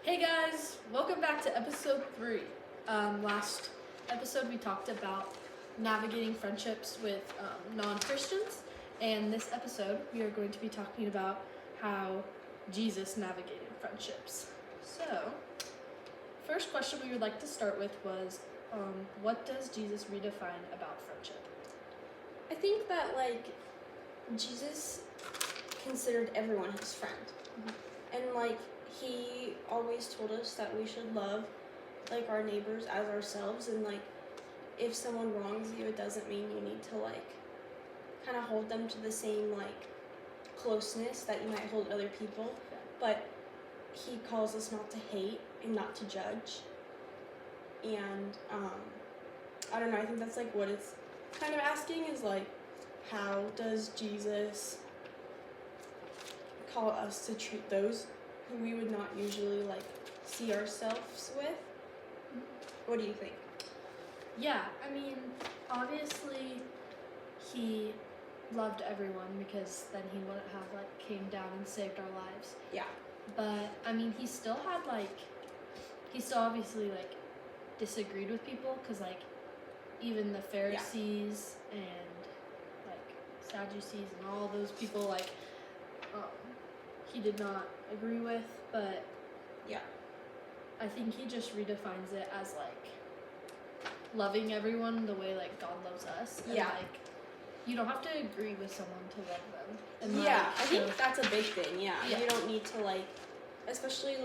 Hey guys, welcome back to episode 3. Last episode we talked about navigating friendships with non-Christians, and this episode we are going to be talking about how Jesus navigated friendships. So, first question we would like to start with was, what does Jesus redefine about friendship? I think that, Jesus considered everyone his friend. Mm-hmm. And, he always told us that we should love, our neighbors as ourselves. And, if someone wrongs you, it doesn't mean you need to, kind of hold them to the same, closeness that you might hold other people. But he calls us not to hate and not to judge. And, I don't know, I think that's, what it's kind of asking is, how does Jesus call us to treat those who we would not usually, see ourselves with? What do you think? Yeah, I mean, obviously, he loved everyone because then he wouldn't have, came down and saved our lives. Yeah. But, I mean, he still had, he still obviously, disagreed with people because, even the Pharisees and, Sadducees and all those people, he did not agree with, but yeah, I think he just redefines it as loving everyone the way God loves us. And, yeah. You don't have to agree with someone to love them. And, yeah, I think that's a big thing. Yeah, you don't need to especially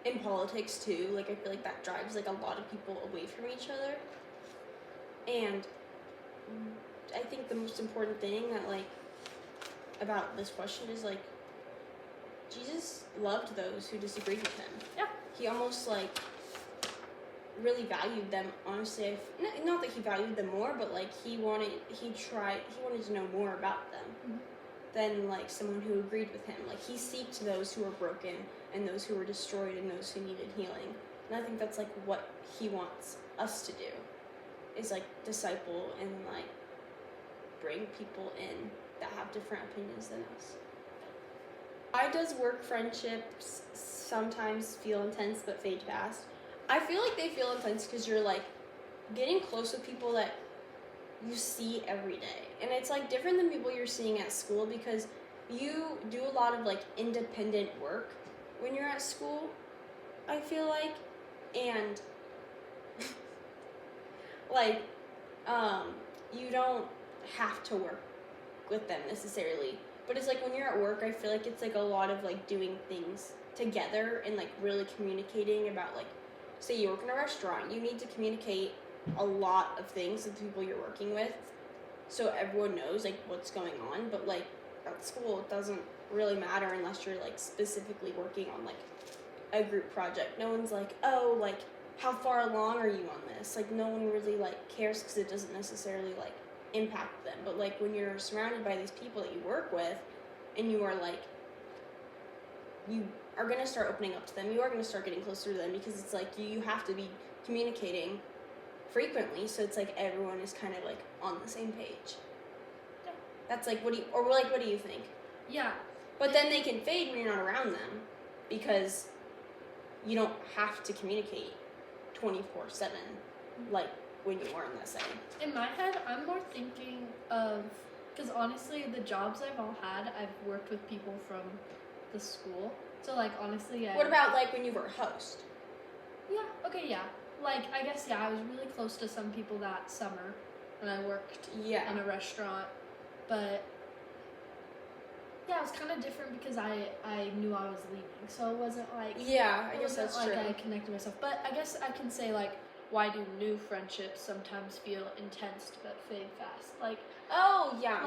in politics too. I feel that drives a lot of people away from each other. And I think the most important thing that about this question is Jesus loved those who disagreed with him. Yeah. He almost really valued them. Honestly, not that he valued them more, but he wanted to know more about them than someone who agreed with him. He seeked those who were broken and those who were destroyed and those who needed healing. And I think that's what he wants us to do is disciple and bring people in that have different opinions than us. Why does work friendships sometimes feel intense but fade fast? I feel they feel intense because you're getting close with people that you see every day. And it's different than people you're seeing at school because you do a lot of independent work when you're at school, I feel and you don't have to work with them necessarily. But it's when you're at work, I feel it's a lot of doing things together and really communicating about say you work in a restaurant, you need to communicate a lot of things with the people you're working with so everyone knows what's going on. But at school it doesn't really matter unless you're specifically working on a group project. No one's how far along are you on this? No one really cares because it doesn't necessarily impact them. But when you're surrounded by these people that you work with and you are you are going to start opening up to them, you are going to start getting closer to them because it's you have to be communicating frequently, so it's everyone is kind of on the same page. Yeah. That's what do you think? Yeah. But then they can fade when you're not around them because you don't have to communicate 24/7 when you are in that setting. In my head, I'm more thinking of, because honestly, the jobs I've all had, I've worked with people from the school. So, honestly, What about, when you were a host? Yeah, okay, yeah. I guess, I was really close to some people that summer when I worked in a restaurant. But, yeah, it was kind of different because I knew I was leaving. So it wasn't Yeah, I guess that's true. I connected myself. But I guess I can say, why do new friendships sometimes feel intense but fade fast? Oh, yeah.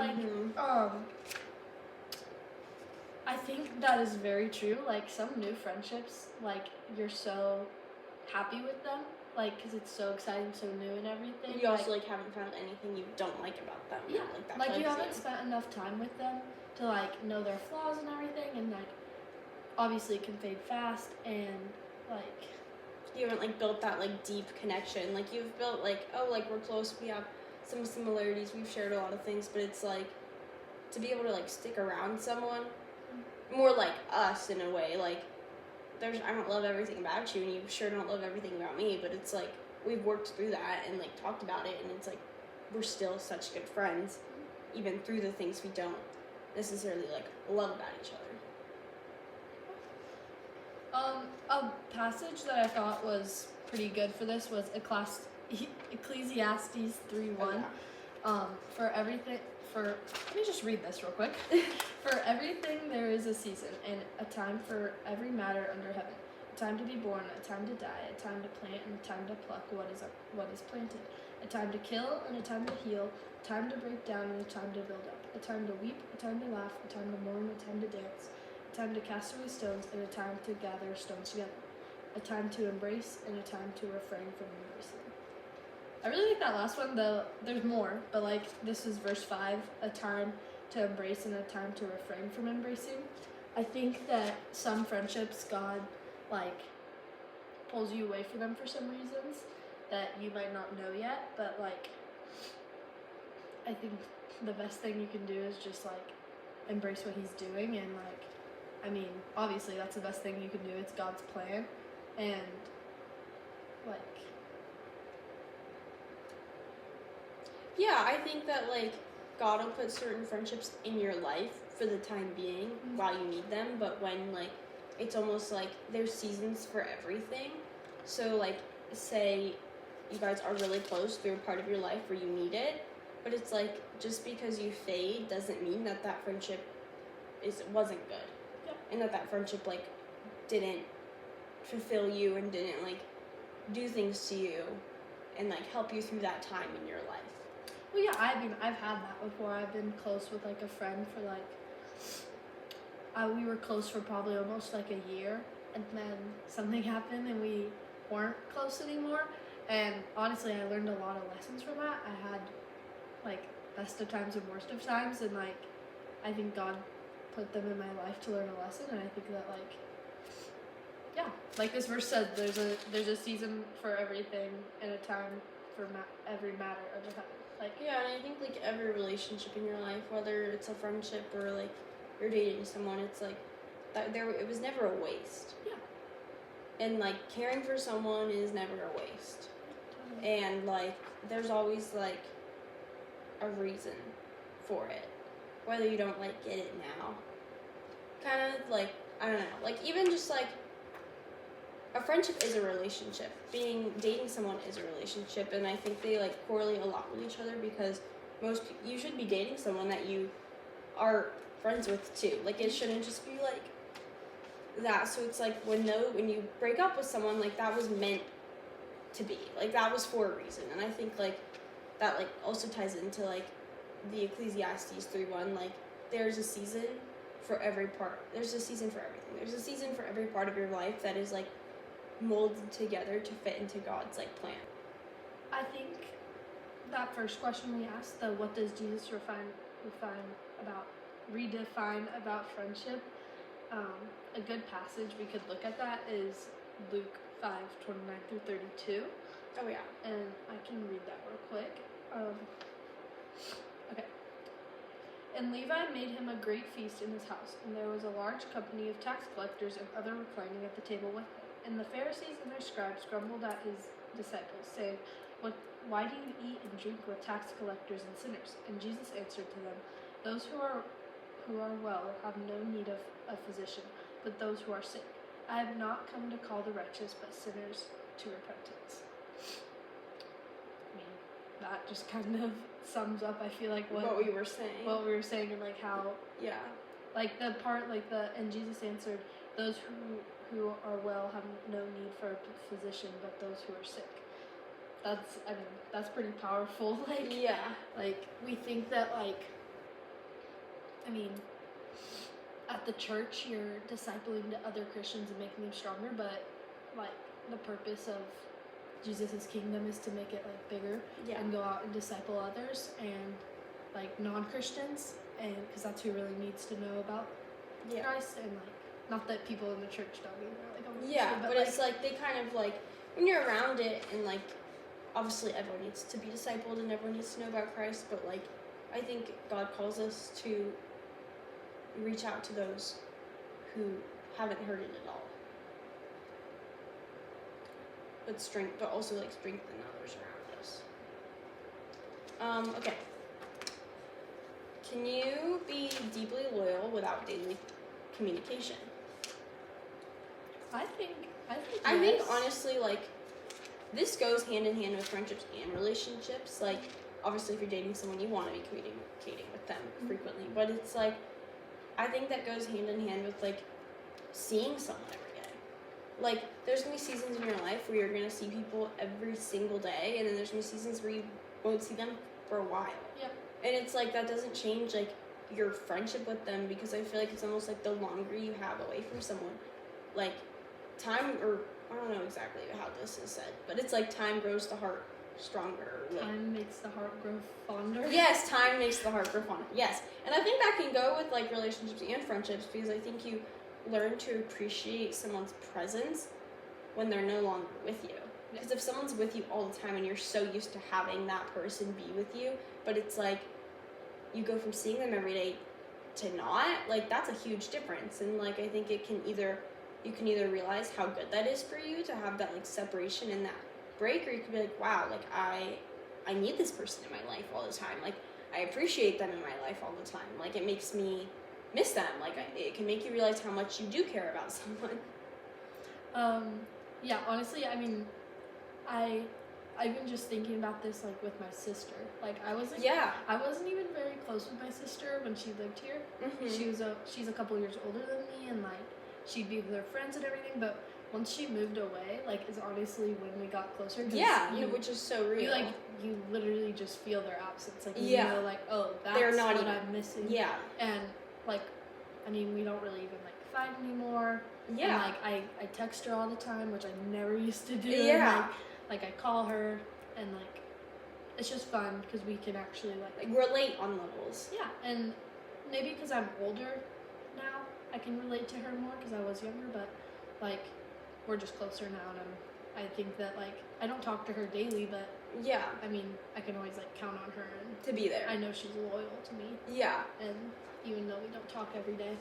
I think that is very true. Some new friendships, you're so happy with them, because it's so exciting, so new and everything. You also, haven't found anything you don't like about them. Yeah, that you haven't spent enough time with them to, know their flaws and everything, and, obviously it can fade fast, and, you haven't, built that, deep connection. You've built, we're close, we have some similarities, we've shared a lot of things, but it's, to be able to, stick around someone, more like us in a way, I don't love everything about you, and you sure don't love everything about me, but it's like we've worked through that and like talked about it, and it's like we're still such good friends, even through the things we don't necessarily like love about each other. A passage that I thought was pretty good for this was Ecclesiastes 3:1. Let me just read this real quick. For everything there is a season, and a time for every matter under heaven. A time to be born, a time to die, a time to plant, and a time to pluck what is planted. A time to kill, and a time to heal, a time to break down, and a time to build up. A time to weep, a time to laugh, a time to mourn, a time to dance. A time to cast away stones, and a time to gather stones together. A time to embrace, and a time to refrain from embracing. I really like that last one, though there's more, but like this is verse 5, a time to embrace and a time to refrain from embracing. I think that some friendships God like pulls you away from them for some reasons that you might not know yet, but like I think the best thing you can do is just like embrace what he's doing, and like I mean, obviously that's the best thing you can do. It's God's plan, and like yeah, I think that like God will put certain friendships in your life for the time being while you need them, but when like it's almost like there's seasons for everything. So like say you guys are really close through a part of your life where you need it, but it's like just because you fade doesn't mean that that friendship wasn't good. Yeah. And that friendship like didn't fulfill you and didn't like do things to you and like help you through that time in your life. Well, yeah, I mean, I've had that before. I've been close with, like, a friend for, like, we were close for probably almost, like, a year, and then something happened, and we weren't close anymore, and honestly, I learned a lot of lessons from that. I had, like, best of times and worst of times, and, like, I think God put them in my life to learn a lesson, and I think that, like, yeah, like this verse said, there's a season for everything and a time for every matter under heaven. Like, yeah, and I think like every relationship in your life, whether it's a friendship or like you're dating someone, it's like that it was never a waste. Yeah. And like caring for someone is never a waste. And like there's always like a reason for it, whether you don't like get it now. Kind of like I don't know, like even just like a friendship is a relationship. Dating someone is a relationship, and I think they like correlate a lot with each other because you should be dating someone that you are friends with too. Like it shouldn't just be like that. So it's like when you break up with someone, like that was meant to be. Like that was for a reason, and I think like that like also ties into like the Ecclesiastes 3:1. Like there's a season for every part. There's a season for everything. There's a season for every part of your life that is like molded together to fit into God's like plan. I think that first question we asked, the what does Jesus redefine about friendship, a good passage we could look at that is Luke 5:29-32. Oh yeah. And I can read that real quick. Okay. And Levi made him a great feast in his house, and there was a large company of tax collectors and other reclining at the table with him. And the Pharisees and their scribes grumbled at his disciples, saying, Why do you eat and drink with tax collectors and sinners? And Jesus answered to them, Those who are well have no need of a physician, but those who are sick. I have not come to call the righteous, but sinners to repentance. I mean, that just kind of sums up, I feel like, what we were saying. What we were saying, and like how, yeah, like the part, and Jesus answered, those who are well have no need for a physician, but those who are sick. That's pretty powerful. Like, yeah, like we think that like, I mean, at the church you're discipling to other Christians and making them stronger, but like the purpose of Jesus' kingdom is to make it like bigger and go out and disciple others and like non-Christians, and because that's who really needs to know about Christ, and like not that people in the church don't either. But like, it's like they kind of like when you're around it, and like obviously everyone needs to be discipled and everyone needs to know about Christ, but like I think God calls us to reach out to those who haven't heard it at all. but also like strengthen others around us. Okay. Can you be deeply loyal without daily communication? I think yes. Honestly, like, this goes hand in hand with friendships and relationships. Like, obviously, if you're dating someone, you want to be communicating with them frequently. But it's like, I think that goes hand in hand with like seeing someone every day. Like, there's gonna be seasons in your life where you're gonna see people every single day, and then there's gonna be seasons where you won't see them for a while. Yep. And it's like, that doesn't change like your friendship with them, because I feel like it's almost like the longer you have away from someone, like time, or I don't know exactly how this is said, but it's like time grows the heart stronger. Like, time makes the heart grow fonder. Yes, time makes the heart grow fonder. Yes. And I think that can go with like relationships and friendships, because I think you learn to appreciate someone's presence when they're no longer with you. Because if someone's with you all the time and you're so used to having that person be with you, but it's like you go from seeing them every day to not, like, that's a huge difference. And like, I think you can either realize how good that is for you to have that like separation and that break, or you could be like, wow, like I need this person in my life all the time. Like, I appreciate them in my life all the time. Like, it makes me miss them. Like, it can make you realize how much you do care about someone. Yeah, honestly, I mean, I've been just thinking about this, like, with my sister. Like, I wasn't even very close with my sister when she lived here. Mm-hmm. She's a couple years older than me, and like, she'd be with her friends and everything, but once she moved away, like, is honestly when we got closer. Yeah, which is so real. You literally just feel their absence. Like, you know, like, oh, that's what I'm missing. Yeah. And, like, I mean, we don't really even, like, fight anymore. Yeah. And, like, I text her all the time, which I never used to do. Yeah. And, like, I call her, and, like, it's just fun because we can actually, like relate on levels. Yeah, and maybe because I'm older now, I can relate to her more because I was younger, but, like, we're just closer now, and I think that, like, I don't talk to her daily, but yeah, I mean, I can always, like, count on her and to be there. I know she's loyal to me. Yeah. And even though we don't talk every day.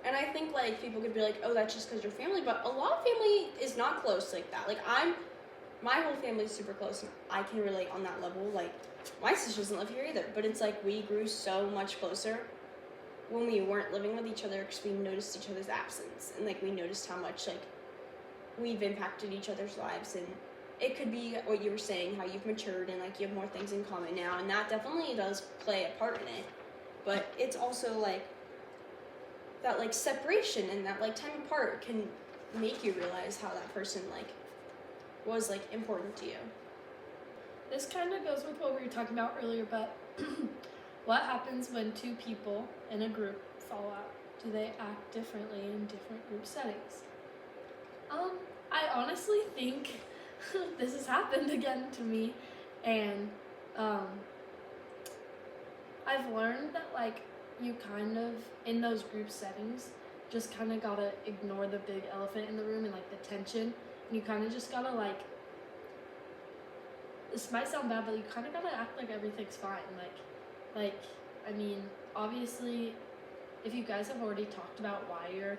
And I think, like, people could be like, oh, that's just because you're family, but a lot of family is not close like that. Like, my whole family is super close, and I can relate on that level. Like, my sister doesn't live here either, but it's like we grew so much closer when we weren't living with each other, because we noticed each other's absence, and, like, we noticed how much, like, we've impacted each other's lives. And it could be what you were saying, how you've matured and, like, you have more things in common now, and that definitely does play a part in it. But it's also, like, that, like, separation and that, like, time apart can make you realize how that person, like, was, like, important to you. This kind of goes with what we were talking about earlier, but what happens when two people in a group fall out? Do they act differently in different group settings? I honestly think this has happened again to me, and I've learned that, like, you kind of, in those group settings, just kind of gotta ignore the big elephant in the room and, like, the tension, and you kind of just gotta, like, this might sound bad, but you kind of gotta act like everything's fine. Like, I mean, obviously, if you guys have already talked about why you're,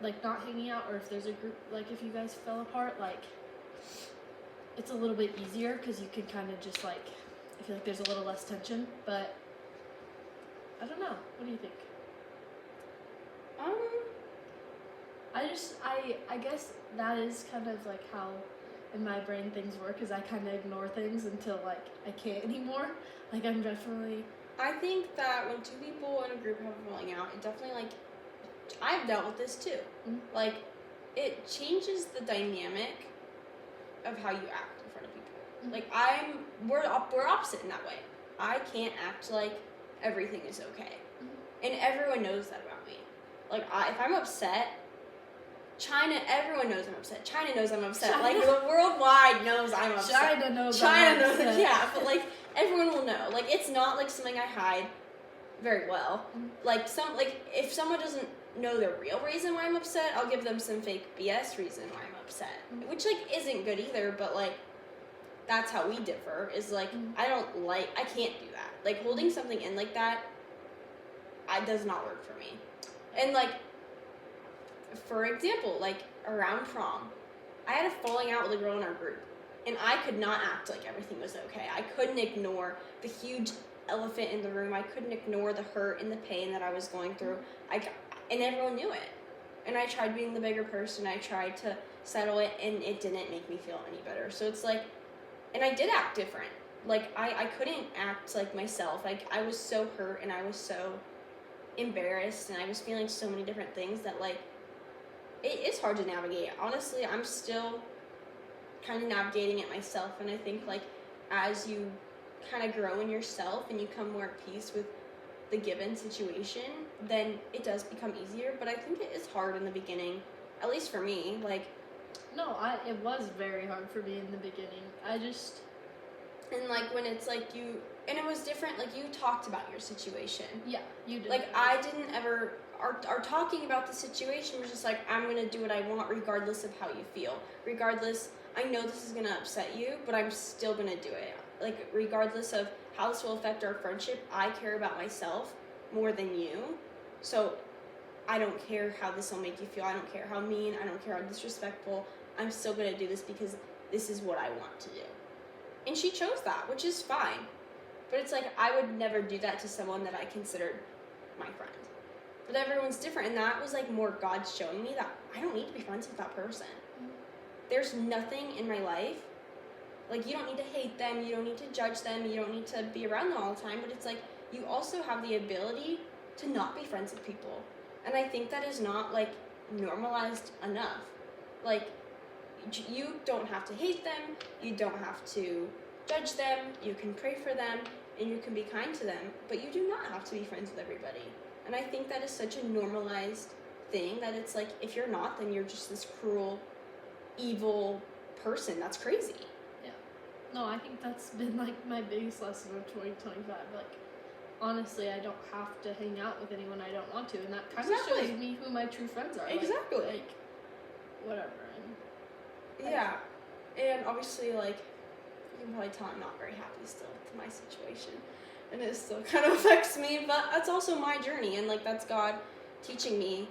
like, not hanging out, or if there's a group, like, if you guys fell apart, like, it's a little bit easier because you can kind of just, like, I feel like there's a little less tension, but I don't know. What do you think? I guess that is kind of, like, how in my brain things work, is I kind of ignore things until, like, I can't anymore. Like, I'm definitely... I think that when two people in a group have a falling out, it definitely, like, I've dealt with this too. Mm-hmm. Like, it changes the dynamic of how you act in front of people. Mm-hmm. Like, we're opposite in that way. I can't act like everything is okay. Mm-hmm. And everyone knows that about me. Like, if I'm upset, everyone knows I'm upset. China knows I'm upset. Like, the worldwide knows I'm upset. China knows I'm upset. Yeah, but, like, everyone will know. Like, it's not, like, something I hide very well. Mm-hmm. Like, if someone doesn't know the real reason why I'm upset, I'll give them some fake BS reason why I'm upset. Mm-hmm. Which, like, isn't good either, but, like, that's how we differ, is, like, mm-hmm. I can't do that. Like, holding something in like that, does not work for me. And, like, for example, like, around prom, I had a falling out with a girl in our group, and I could not act like everything was okay. I couldn't ignore the huge elephant in the room. I couldn't ignore the hurt and the pain that I was going through. And everyone knew it. And I tried being the bigger person. I tried to settle it, and it didn't make me feel any better. So it's like, and I did act different. Like, I couldn't act like myself. Like, I was so hurt, and I was so embarrassed, and I was feeling so many different things that, like, it is hard to navigate. Honestly, I'm still kind of navigating it myself, and I think, like, as you kind of grow in yourself and you come more at peace with the given situation, then it does become easier. But I think it is hard in the beginning, at least for me. Like, no, it was very hard for me in the beginning. And like when it's like and it was different. Like, you talked about your situation. Yeah, you did. Like, I didn't ever. Our talking about the situation was just like, I'm gonna do what I want regardless of how you feel. Regardless, I know this is gonna upset you, but I'm still gonna do it. Like, regardless of how this will affect our friendship, I care about myself more than you. So I don't care how this will make you feel. I don't care how mean. I don't care how disrespectful. I'm still going to do this because this is what I want to do. And she chose that, which is fine. But it's like, I would never do that to someone that I considered my friend. But everyone's different. And that was like more God showing me that I don't need to be friends with that person. Mm-hmm. There's nothing in my life. Like, you don't need to hate them, you don't need to judge them, you don't need to be around them all the time, but it's like, you also have the ability to not be friends with people. And I think that is not, like, normalized enough. Like, you don't have to hate them, you don't have to judge them, you can pray for them, and you can be kind to them, but you do not have to be friends with everybody. And I think that is such a normalized thing that it's like, if you're not, then you're just this cruel, evil person. That's crazy. No, I think that's been, like, my biggest lesson of 2025. Like, honestly, I don't have to hang out with anyone I don't want to, and that kind of shows me who my true friends are. Exactly. Like whatever. And yeah. And obviously, like, you can probably tell I'm not very happy still with my situation. And it still kind of affects me, but that's also my journey, and, like, that's God teaching me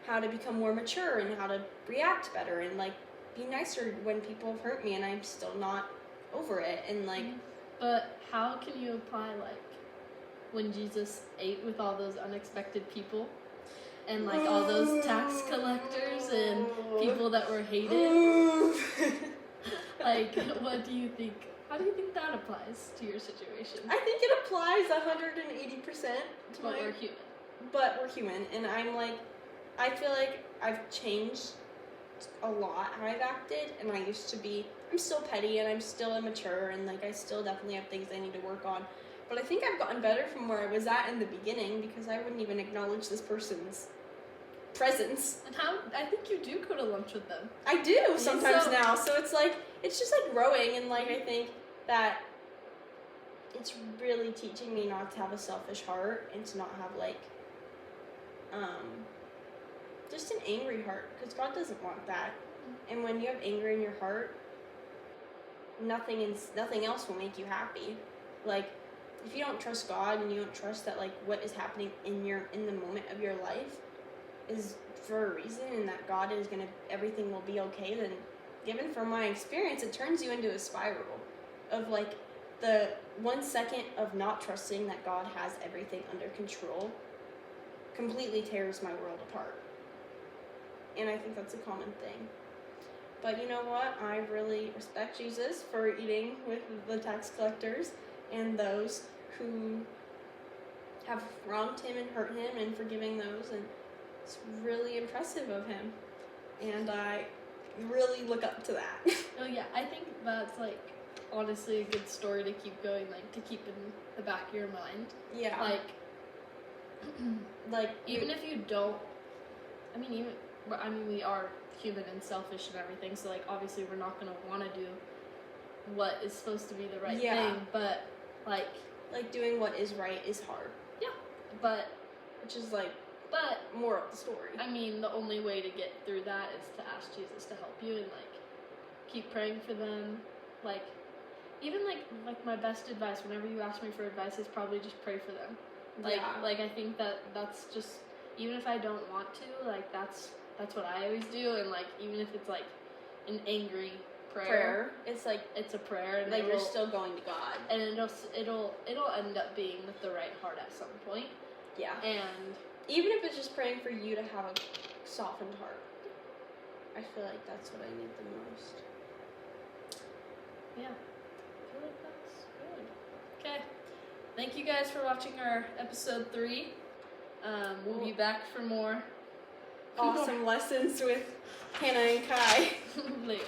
how to become more mature and how to react better and, like, be nicer when people have hurt me, and I'm still not over it. And, like, but how can you apply, like, when Jesus ate with all those unexpected people and, like, all those tax collectors and people that were hated? Like, what do you think? How do you think that applies to your situation? I think it applies 180% to but we're human. But we're human, and I'm like, I feel like I've changed a lot how I've acted, and I'm still petty, and I'm still immature, and, like, I still definitely have things I need to work on, but I think I've gotten better from where I was at in the beginning, because I wouldn't even acknowledge this person's presence. And I think you do go to lunch with them. I do sometimes now, so it's like, it's just like growing, and, like, I think that it's really teaching me not to have a selfish heart, and to not have, like, just an angry heart, because God doesn't want that. And when you have anger in your heart, nothing else will make you happy. Like, if you don't trust God, and you don't trust that, like, what is happening in the moment of your life is for a reason, and that God is everything will be okay, then, given from my experience, it turns you into a spiral of, like, the 1 second of not trusting that God has everything under control completely tears my world apart. And I think that's a common thing. But you know what? I really respect Jesus for eating with the tax collectors and those who have wronged him and hurt him, and forgiving those. And it's really impressive of him. And I really look up to that. Oh yeah, I think that's, like, honestly a good story to keep going, like, to keep in the back of your mind. Yeah. Like, even if you don't, we are human and selfish and everything, so, like, obviously we're not going to want to do what is supposed to be the right thing, but, like, doing what is right is hard. Yeah, but, which is, like, but more of the story. I mean, the only way to get through that is to ask Jesus to help you, and, like, keep praying for them. Like, even, like my best advice, whenever you ask me for advice, is probably just pray for them. Like, I think that's just, even if I don't want to, like, that's what I always do. And, like, even if it's, like, an angry prayer. It's like it's a prayer, and like you're still going to God, and it'll end up being with the right heart at some point. Yeah. And even if it's just praying for you to have a softened heart, I feel like that's what I need the most. Yeah, I feel like that's good. Okay, thank you guys for watching our episode 3. We'll be back for more awesome lessons with Hannah and Kai later.